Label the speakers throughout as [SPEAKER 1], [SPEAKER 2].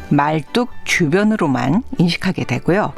[SPEAKER 1] 말뚝 주변으로만 인식하게 되고요.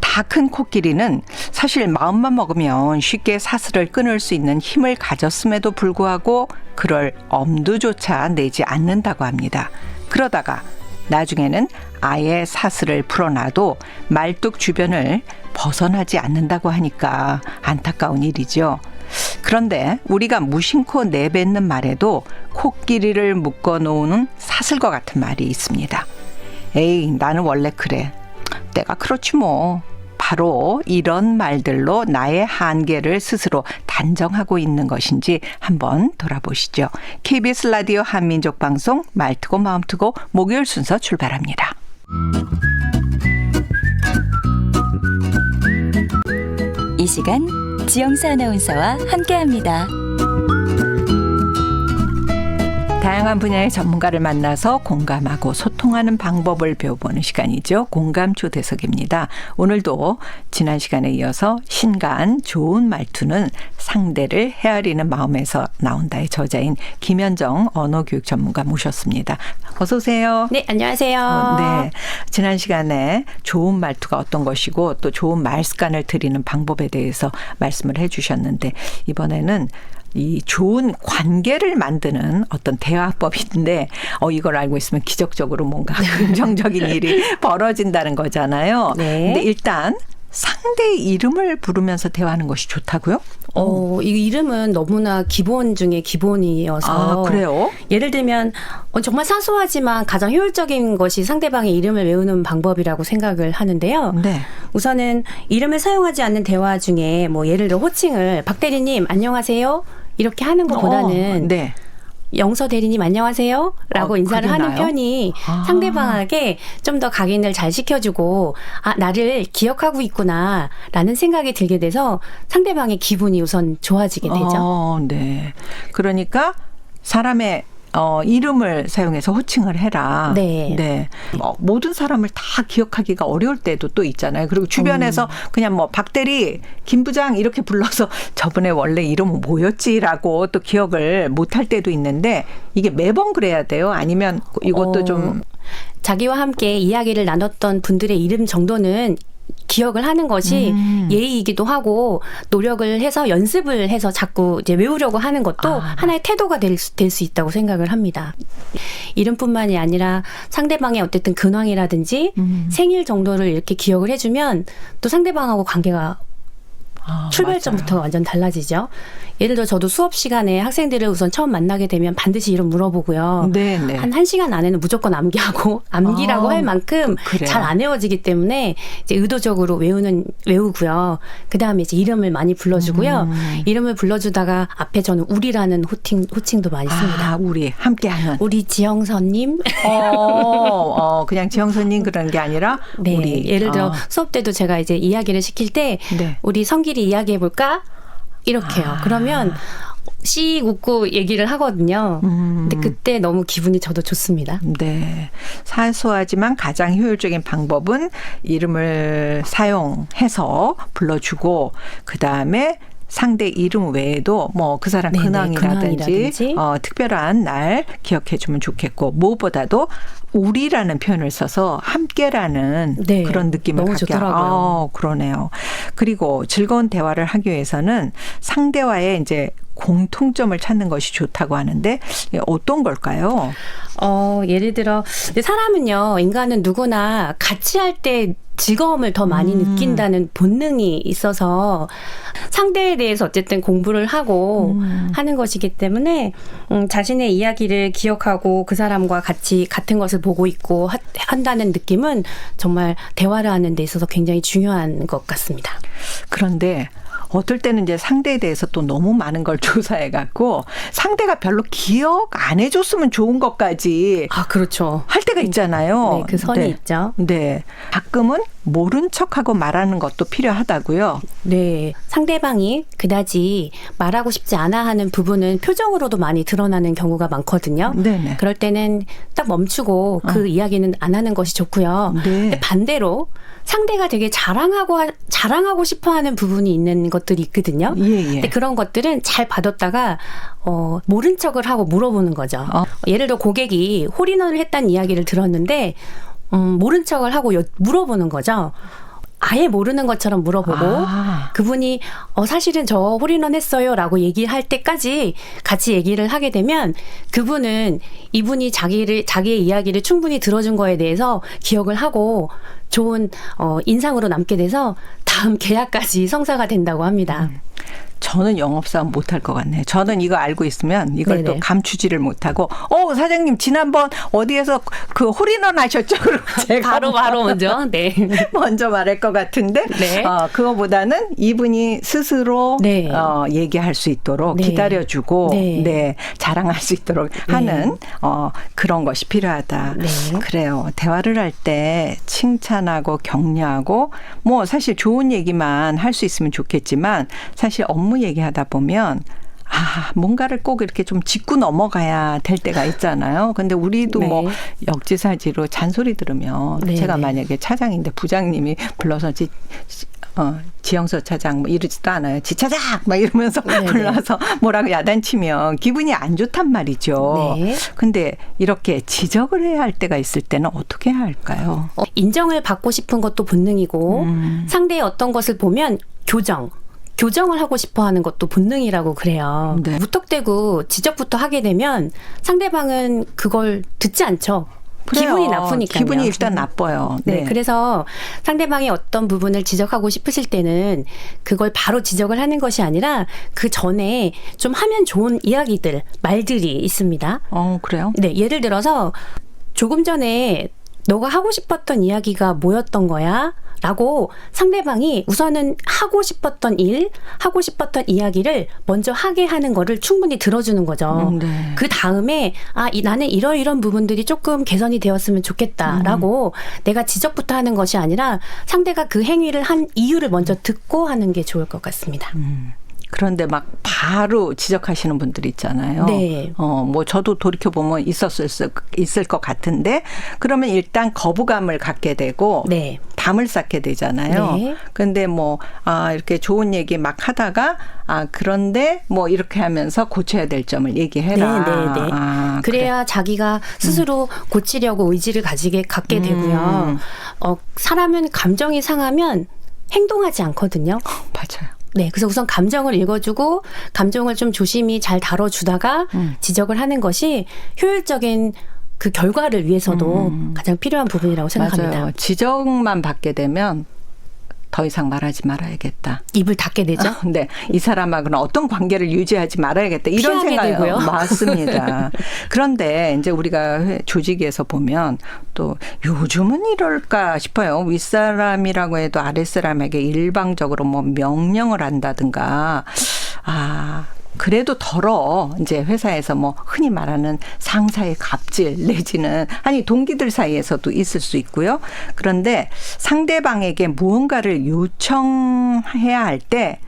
[SPEAKER 1] 다 큰 코끼리는 사실 마음만 먹으면 쉽게 사슬을 끊을 수 있는 힘을 가졌음에도 불구하고 그럴 엄두조차 내지 않는다고 합니다. 그러다가 나중에는 아예 사슬을 풀어놔도 말뚝 주변을 벗어나지 않는다고 하니까 안타까운 일이죠. 그런데 우리가 무심코 내뱉는 말에도 코끼리를 묶어놓는 사슬과 같은 말이 있습니다. 에이, 나는 원래 그래. 내가 그렇지 뭐. 바로 이런 말들로 나의 한계를 스스로 단정하고 있는 것인지 한번 돌아보시죠. KBS 라디오 한민족 방송 말트고 마음트고 목요일 순서 출발합니다.
[SPEAKER 2] 이 시간 지영수 아나운서와 함께합니다.
[SPEAKER 1] 다양한 분야의 전문가를 만나서 공감하고 소통하는 방법을 배워보는 시간이죠. 공감 초대석입니다. 오늘도 지난 시간에 이어서 신간 좋은 말투는 상대를 헤아리는 마음에서 나온다의 저자인 김현정 언어교육 전문가 모셨습니다. 어서 오세요.
[SPEAKER 3] 네, 안녕하세요.
[SPEAKER 1] 네, 지난 시간에 좋은 말투가 어떤 것이고 또 좋은 말 습관을 들이는 방법에 대해서 말씀을 해 주셨는데 이번에는 이 좋은 관계를 만드는 어떤 대화법인데 이걸 알고 있으면 기적적으로 뭔가 긍정적인 일이 벌어진다는 거잖아요.
[SPEAKER 3] 네.
[SPEAKER 1] 근데 일단 상대의 이름을 부르면서 대화하는 것이 좋다고요?
[SPEAKER 3] 이 이름은 너무나 기본 중에 기본이어서.
[SPEAKER 1] 아, 그래요?
[SPEAKER 3] 예를 들면 정말 사소하지만 가장 효율적인 것이 상대방의 이름을 외우는 방법이라고 생각을 하는데요.
[SPEAKER 1] 네.
[SPEAKER 3] 우선은 이름을 사용하지 않는 대화 중에 뭐 예를 들어 호칭을 박 대리님 안녕하세요 이렇게 하는 것보다는
[SPEAKER 1] 네.
[SPEAKER 3] 영서 대리님 안녕하세요 라고 인사를
[SPEAKER 1] 그러나요?
[SPEAKER 3] 하는 편이
[SPEAKER 1] 아.
[SPEAKER 3] 상대방에게 좀 더 각인을 잘 시켜주고 나를 기억하고 있구나 라는 생각이 들게 돼서 상대방의 기분이 우선 좋아지게 되죠.
[SPEAKER 1] 네. 그러니까 사람의 이름을 사용해서 호칭을 해라.
[SPEAKER 3] 네.
[SPEAKER 1] 네. 모든 사람을 다 기억하기가 어려울 때도 또 있잖아요. 그리고 주변에서 그냥 박대리, 김부장 이렇게 불러서 저번에 원래 이름은 뭐였지라고 또 기억을 못할 때도 있는데 이게 매번 그래야 돼요? 아니면 이것도 좀.
[SPEAKER 3] 자기와 함께 이야기를 나눴던 분들의 이름 정도는 기억을 하는 것이 예의이기도 하고 노력을 해서 연습을 해서 자꾸 이제 외우려고 하는 것도 하나의 태도가 될 수 있다고 생각을 합니다. 이름뿐만이 아니라 상대방의 어쨌든 근황이라든지 생일 정도를 이렇게 기억을 해주면 또 상대방하고 관계가 출발점부터
[SPEAKER 1] 맞아요.
[SPEAKER 3] 완전 달라지죠. 예를 들어 저도 수업 시간에 학생들을 우선 처음 만나게 되면 반드시 이름 물어보고요.
[SPEAKER 1] 네.
[SPEAKER 3] 한 1시간 안에는 무조건 암기라고 할 만큼 잘 안 외워지기 때문에 이제 의도적으로 외우고요. 그다음에 이제 이름을 많이 불러주고요. 이름을 불러주다가 앞에 저는 우리라는 호칭도 많이 씁니다.
[SPEAKER 1] 우리 함께하는.
[SPEAKER 3] 우리 지영선님.
[SPEAKER 1] 그냥 지영선님 그런 게 아니라
[SPEAKER 3] 네.
[SPEAKER 1] 우리.
[SPEAKER 3] 예를 들어 수업 때도 제가 이제 이야기를 시킬 때
[SPEAKER 1] 네.
[SPEAKER 3] 우리 성길이 이야기해볼까? 이렇게요. 그러면 씩 웃고 얘기를 하거든요. 근데 그때 너무 기분이 저도 좋습니다.
[SPEAKER 1] 네. 사소하지만 가장 효율적인 방법은 이름을 사용해서 불러주고 그다음에 상대 이름 외에도 그 사람 근황이라든지 특별한 날 기억해 주면 좋겠고 무엇보다도 우리라는 표현을 써서 함께라는 그런 느낌을
[SPEAKER 3] 너무
[SPEAKER 1] 갖게
[SPEAKER 3] 좋더라고요.
[SPEAKER 1] 그러네요. 그리고 즐거운 대화를 하기 위해서는 상대와의 이제 공통점을 찾는 것이 좋다고 하는데 어떤 걸까요?
[SPEAKER 3] 예를 들어 사람은요, 인간은 누구나 같이 할 때 즐거움을 더 많이 느낀다는 본능이 있어서 상대에 대해서 어쨌든 공부를 하고 하는 것이기 때문에 자신의 이야기를 기억하고 그 사람과 같이 같은 것을 보고 있고 한다는 느낌은 정말 대화를 하는 데 있어서 굉장히 중요한 것 같습니다.
[SPEAKER 1] 그런데 어떨 때는 이제 상대에 대해서 또 너무 많은 걸 조사해 갖고 상대가 별로 기억 안 해줬으면 좋은 것까지
[SPEAKER 3] 그렇죠.
[SPEAKER 1] 할 때가 있잖아요.
[SPEAKER 3] 네, 그 선이 있죠.
[SPEAKER 1] 네. 가끔은 모른 척하고 말하는 것도 필요하다고요.
[SPEAKER 3] 네. 상대방이 그다지 말하고 싶지 않아 하는 부분은 표정으로도 많이 드러나는 경우가 많거든요.
[SPEAKER 1] 네네.
[SPEAKER 3] 그럴 때는 딱 멈추고 그 이야기는 안 하는 것이 좋고요.
[SPEAKER 1] 네.
[SPEAKER 3] 근데 반대로 상대가 되게 자랑하고 싶어 하는 부분이 있는 것들이 있거든요.
[SPEAKER 1] 예.
[SPEAKER 3] 근데 그런 것들은 잘 받았다가 모른 척을 하고 물어보는 거죠. 예를 들어 고객이 홀인원을 했다는 이야기를 들었는데 모른 척을 하고 물어보는 거죠. 아예 모르는 것처럼 물어보고 그분이 사실은 저 홀인원 했어요 라고 얘기할 때까지 같이 얘기를 하게 되면 그분은 이분이 자기의 이야기를 충분히 들어준 거에 대해서 기억을 하고 좋은 인상으로 남게 돼서 다음 계약까지 성사가 된다고 합니다.
[SPEAKER 1] 저는 영업사원 못할 것 같네요. 저는 이거 알고 있으면 이걸
[SPEAKER 3] 네네.
[SPEAKER 1] 또 감추지를 못하고 사장님 지난번 어디에서 그 홀인원 하셨죠? 그리고 제가
[SPEAKER 3] 바로 먼저 네.
[SPEAKER 1] 먼저 말할 것 같은데
[SPEAKER 3] 네.
[SPEAKER 1] 그거보다는 이분이 스스로
[SPEAKER 3] 네.
[SPEAKER 1] 얘기할 수 있도록
[SPEAKER 3] 네.
[SPEAKER 1] 기다려주고
[SPEAKER 3] 네.
[SPEAKER 1] 자랑할 수 있도록 하는 그런 것이 필요하다.
[SPEAKER 3] 네.
[SPEAKER 1] 그래요. 대화를 할 때 칭찬하고 격려하고 뭐 사실 좋은 얘기만 할 수 있으면 좋겠지만 사실 업무 얘기하다 보면 뭔가를 꼭 이렇게 좀 짚고 넘어가야 될 때가 있잖아요. 근데 우리도
[SPEAKER 3] 네.
[SPEAKER 1] 뭐 역지사지로 잔소리 들으면
[SPEAKER 3] 네,
[SPEAKER 1] 제가
[SPEAKER 3] 네.
[SPEAKER 1] 만약에 차장인데 부장님이 불러서 지영서 차장 뭐 이러지도 않아요. 지 차장 막 이러면서
[SPEAKER 3] 네네.
[SPEAKER 1] 불러서 뭐라고 야단치면 기분이 안 좋단 말이죠.
[SPEAKER 3] 네.
[SPEAKER 1] 근데 이렇게 지적을 해야 할 때가 있을 때는 어떻게 해야 할까요?
[SPEAKER 3] 인정을 받고 싶은 것도 본능이고 상대의 어떤 것을 보면 교정을 하고 싶어 하는 것도 본능이라고 그래요.
[SPEAKER 1] 네.
[SPEAKER 3] 무턱대고 지적부터 하게 되면 상대방은 그걸 듣지 않죠.
[SPEAKER 1] 그래요.
[SPEAKER 3] 기분이 나쁘니까요.
[SPEAKER 1] 기분이 일단 나빠요.
[SPEAKER 3] 네, 그래서 상대방이 어떤 부분을 지적하고 싶으실 때는 그걸 바로 지적을 하는 것이 아니라 그 전에 좀 하면 좋은 이야기들, 말들이 있습니다.
[SPEAKER 1] 그래요?
[SPEAKER 3] 네, 예를 들어서 조금 전에 너가 하고 싶었던 이야기가 뭐였던 거야? 라고 상대방이 우선은 하고 싶었던 일, 하고 싶었던 이야기를 먼저 하게 하는 거를 충분히 들어주는 거죠.
[SPEAKER 1] 네.
[SPEAKER 3] 그 다음에 나는 이런 부분들이 조금 개선이 되었으면 좋겠다라고 내가 지적부터 하는 것이 아니라 상대가 그 행위를 한 이유를 먼저 듣고 하는 게 좋을 것 같습니다.
[SPEAKER 1] 그런데 막 바로 지적하시는 분들이 있잖아요.
[SPEAKER 3] 네.
[SPEAKER 1] 뭐 저도 돌이켜보면 있을 것 같은데 그러면 일단 거부감을 갖게 되고
[SPEAKER 3] 네.
[SPEAKER 1] 담을 쌓게 되잖아요.
[SPEAKER 3] 네.
[SPEAKER 1] 근데 뭐 이렇게 좋은 얘기 막 하다가 그런데 뭐 이렇게 하면서 고쳐야 될 점을 얘기해라.
[SPEAKER 3] 네. 그래야 자기가 스스로 고치려고 의지를 갖게 되고요. 사람은 감정이 상하면 행동하지 않거든요.
[SPEAKER 1] 맞아요.
[SPEAKER 3] 네, 그래서 우선 감정을 읽어주고 감정을 좀 조심히 잘 다뤄주다가 지적을 하는 것이 효율적인 그 결과를 위해서도 가장 필요한 부분이라고 생각합니다.
[SPEAKER 1] 맞아요. 지적만 받게 되면 더 이상 말하지 말아야겠다.
[SPEAKER 3] 입을 닫게 되죠.
[SPEAKER 1] 네, 이 사람하고는 어떤 관계를 유지하지 말아야겠다. 이런
[SPEAKER 3] 피하게
[SPEAKER 1] 생각이
[SPEAKER 3] 되고요.
[SPEAKER 1] 맞습니다. 그런데 이제 우리가 조직에서 보면 또 요즘은 이럴까 싶어요. 윗사람이라고 해도 아랫사람에게 일방적으로 뭐 명령을 한다든가 그래도 덜어 이제 회사에서 뭐 흔히 말하는 상사의 갑질 내지는 동기들 사이에서도 있을 수 있고요. 그런데 상대방에게 무언가를 요청해야 할 때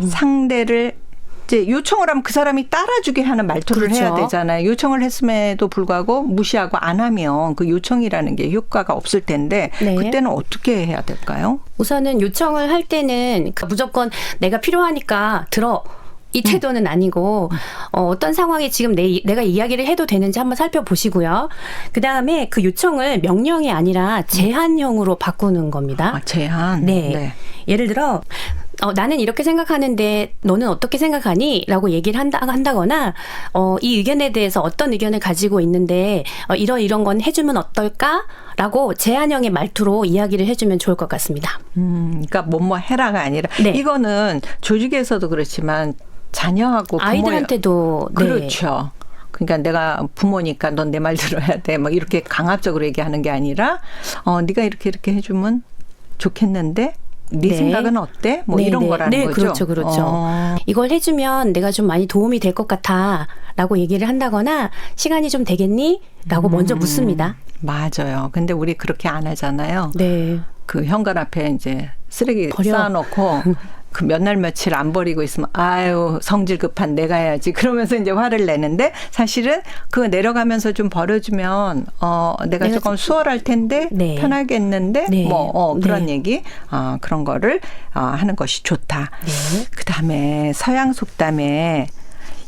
[SPEAKER 1] 상대를 이제 요청을 하면 그 사람이 따라주게 하는 말투를
[SPEAKER 3] 그렇죠.
[SPEAKER 1] 해야 되잖아요. 요청을 했음에도 불구하고 무시하고 안 하면 그 요청이라는 게 효과가 없을 텐데
[SPEAKER 3] 네.
[SPEAKER 1] 그때는 어떻게 해야 될까요?
[SPEAKER 3] 우선은 요청을 할 때는 무조건 내가 필요하니까 들어. 이 태도는 아니고 어떤 상황에 지금 내가 이야기를 해도 되는지 한번 살펴보시고요. 그다음에 그 요청을 명령이 아니라 제한형으로 바꾸는 겁니다.
[SPEAKER 1] 제한.
[SPEAKER 3] 네. 예를 들어 나는 이렇게 생각하는데 너는 어떻게 생각하니? 라고 얘기를 한다거나 이 의견에 대해서 어떤 의견을 가지고 있는데 이런 건 해주면 어떨까? 라고 제한형의 말투로 이야기를 해주면 좋을 것 같습니다.
[SPEAKER 1] 그러니까 뭐뭐 해라가 아니라
[SPEAKER 3] 네.
[SPEAKER 1] 이거는 조직에서도 그렇지만 자녀하고
[SPEAKER 3] 아이들한테도
[SPEAKER 1] 그렇죠. 그러니까 내가 부모니까 넌 내 말 들어야 돼. 막 이렇게 강압적으로 얘기하는 게 아니라 네가 이렇게 해주면 좋겠는데 네 생각은 어때? 뭐 이런 거라는 거죠.
[SPEAKER 3] 그렇죠. 이걸 해주면 내가 좀 많이 도움이 될 것 같아 라고 얘기를 한다거나 시간이 좀 되겠니? 라고 먼저 묻습니다.
[SPEAKER 1] 맞아요. 근데 우리 그렇게 안 하잖아요.
[SPEAKER 3] 네.
[SPEAKER 1] 그 현관 앞에 이제 쓰레기
[SPEAKER 3] 버려.
[SPEAKER 1] 쌓아놓고 그 몇 날 며칠 안 버리고 있으면 아유 성질 급한 내가 해야지 그러면서 이제 화를 내는데 사실은 그거 내려가면서 좀 버려주면 내가 조금 수월할 텐데
[SPEAKER 3] 네.
[SPEAKER 1] 편하겠는데
[SPEAKER 3] 네.
[SPEAKER 1] 그런
[SPEAKER 3] 네.
[SPEAKER 1] 얘기 그런 거를 하는 것이 좋다.
[SPEAKER 3] 네.
[SPEAKER 1] 그다음에 서양 속담에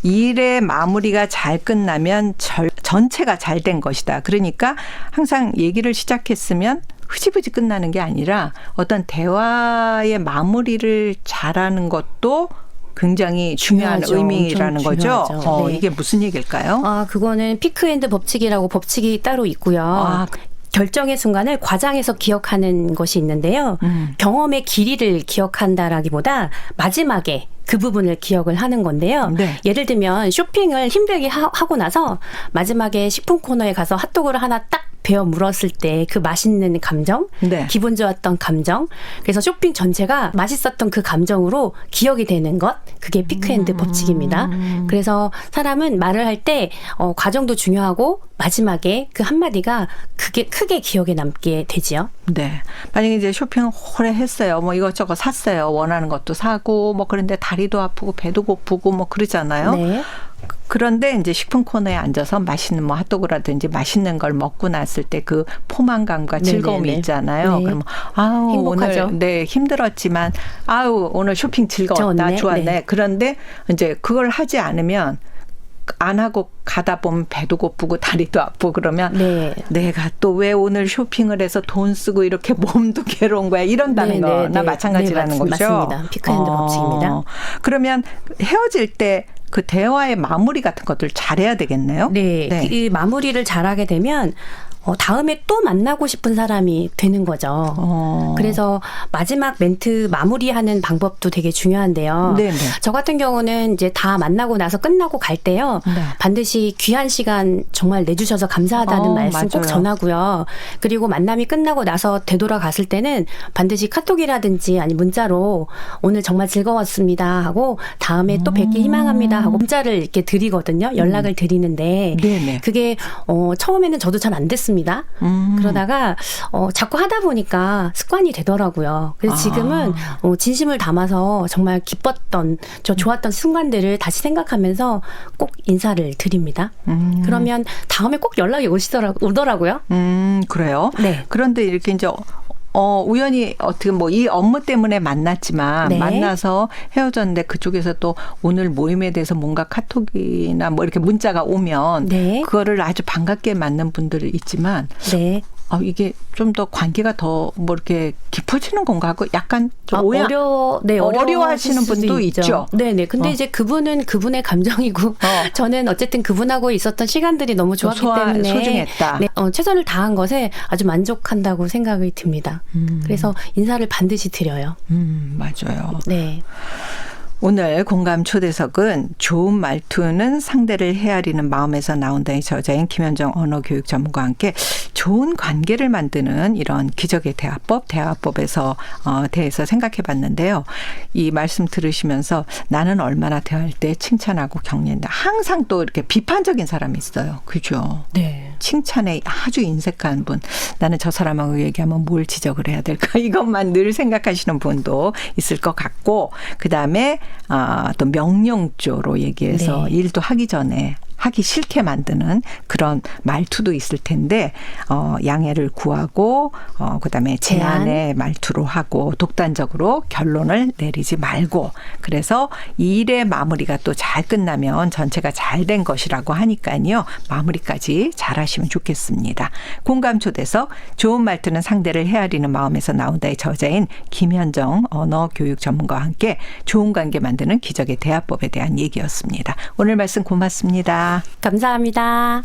[SPEAKER 1] 일의 마무리가 잘 끝나면 전체가 잘 된 것이다. 그러니까 항상 얘기를 시작했으면 흐지부지 끝나는 게 아니라 어떤 대화의 마무리를 잘하는 것도 굉장히 중요한
[SPEAKER 3] 중요하죠.
[SPEAKER 1] 의미라는
[SPEAKER 3] 엄청
[SPEAKER 1] 거죠.
[SPEAKER 3] 중요하죠. 네.
[SPEAKER 1] 이게 무슨 얘기일까요?
[SPEAKER 3] 그거는 피크핸드 법칙이라고 법칙이 따로 있고요. 결정의 순간을 과장해서 기억하는 것이 있는데요. 경험의 길이를 기억한다라기보다 마지막에 그 부분을 기억을 하는 건데요.
[SPEAKER 1] 네.
[SPEAKER 3] 예를 들면 쇼핑을 힘들게 하고 나서 마지막에 식품 코너에 가서 핫도그를 하나 딱 베어 물었을 때 그 맛있는 감정,
[SPEAKER 1] 네.
[SPEAKER 3] 기분 좋았던 감정, 그래서 쇼핑 전체가 맛있었던 그 감정으로 기억이 되는 것, 그게 피크핸드 법칙입니다. 그래서 사람은 말을 할 때 과정도 중요하고 마지막에 그 한마디가 크게 기억에 남게 되지요.
[SPEAKER 1] 네. 만약에 이제 쇼핑을 오래 했어요. 뭐 이것저것 샀어요. 원하는 것도 사고 뭐 그런데 다리도 아프고 배도 고프고 뭐 그러잖아요.
[SPEAKER 3] 네.
[SPEAKER 1] 그런데 이제 식품 코너에 앉아서 맛있는 뭐 핫도그라든지 맛있는 걸 먹고 났을 때 그 포만감과 즐거움이
[SPEAKER 3] 네네네.
[SPEAKER 1] 있잖아요.
[SPEAKER 3] 네.
[SPEAKER 1] 그러면 아우
[SPEAKER 3] 행복하죠.
[SPEAKER 1] 오늘 힘들었지만 아우 오늘 쇼핑 즐거웠다. 좋았네.
[SPEAKER 3] 네.
[SPEAKER 1] 그런데 이제 그걸 하지 않으면 안 하고 가다 보면 배도 고프고 다리도 아프고 그러면
[SPEAKER 3] 네.
[SPEAKER 1] 내가 또 왜 오늘 쇼핑을 해서 돈 쓰고 이렇게 몸도 괴로운 거야 이런다는 거나 마찬가지라는 거죠.
[SPEAKER 3] 맞습니다. 피크핸드 법칙입니다.
[SPEAKER 1] 그러면 헤어질 때 그 대화의 마무리 같은 것들 잘해야 되겠네요.
[SPEAKER 3] 네. 이 마무리를 잘하게 되면 다음에 또 만나고 싶은 사람이 되는 거죠. 그래서 마지막 멘트 마무리하는 방법도 되게 중요한데요.
[SPEAKER 1] 네네.
[SPEAKER 3] 저 같은 경우는 이제 다 만나고 나서 끝나고 갈 때요.
[SPEAKER 1] 네.
[SPEAKER 3] 반드시 귀한 시간 정말 내주셔서 감사하다는 말씀 꼭
[SPEAKER 1] 맞아요.
[SPEAKER 3] 전하고요. 그리고 만남이 끝나고 나서 되돌아갔을 때는 반드시 카톡이라든지 아니 문자로 오늘 정말 즐거웠습니다 하고 다음에 또 뵙길 희망합니다 하고 문자를 이렇게 드리거든요. 연락을 드리는데
[SPEAKER 1] 네네.
[SPEAKER 3] 그게 처음에는 저도 잘 안 됐습니다. 그러다가 자꾸 하다 보니까 습관이 되더라고요. 그래서 지금은 진심을 담아서 정말 기뻤던 좋았던 순간들을 다시 생각하면서 꼭 인사를 드립니다. 그러면 다음에 꼭 연락이 오더라고요.
[SPEAKER 1] 그래요?
[SPEAKER 3] 네.
[SPEAKER 1] 그런데 이렇게 이제 우연히 어떻게 뭐 이 업무 때문에 만났지만
[SPEAKER 3] 네.
[SPEAKER 1] 만나서 헤어졌는데 그쪽에서 또 오늘 모임에 대해서 뭔가 카톡이나 뭐 이렇게 문자가 오면
[SPEAKER 3] 네.
[SPEAKER 1] 그거를 아주 반갑게 맞는 분들이 있지만
[SPEAKER 3] 네.
[SPEAKER 1] 이게 좀 더 관계가 더 뭐 이렇게 깊어지는 건가 하고 약간 좀 어려워하시는 분도 있죠.
[SPEAKER 3] 네네. 근데 이제 그분은 그분의 감정이고 저는 어쨌든 그분하고 있었던 시간들이 너무 좋았기 때문에
[SPEAKER 1] 소중했다.
[SPEAKER 3] 네, 최선을 다한 것에 아주 만족한다고 생각이 듭니다. 그래서 인사를 반드시 드려요.
[SPEAKER 1] 맞아요.
[SPEAKER 3] 네.
[SPEAKER 1] 오늘 공감 초대석은 좋은 말투는 상대를 헤아리는 마음에서 나온다의 저자인 김현정 언어교육 전문가와 함께 좋은 관계를 만드는 이런 기적의 대화법에서 대해서 생각해 봤는데요. 이 말씀 들으시면서 나는 얼마나 대화할 때 칭찬하고 격려한다. 항상 또 이렇게 비판적인 사람이 있어요. 그죠?
[SPEAKER 3] 네.
[SPEAKER 1] 칭찬에 아주 인색한 분. 나는 저 사람하고 얘기하면 뭘 지적을 해야 될까? 이것만 늘 생각하시는 분도 있을 것 같고 그다음에 또 명령조로 얘기해서
[SPEAKER 3] 네.
[SPEAKER 1] 일도 하기 전에 하기 싫게 만드는 그런 말투도 있을 텐데 양해를 구하고 그다음에 제안의 말투로 하고 독단적으로 결론을 내리지 말고 그래서 일의 마무리가 또 잘 끝나면 전체가 잘 된 것이라고 하니까요. 마무리까지 잘 하시면 좋겠습니다. 공감 초대석 좋은 말투는 상대를 헤아리는 마음에서 나온다의 저자인 김현정 언어교육 전문가와 함께 좋은 관계 만드는 기적의 대화법에 대한 얘기였습니다. 오늘 말씀 고맙습니다.
[SPEAKER 3] 감사합니다.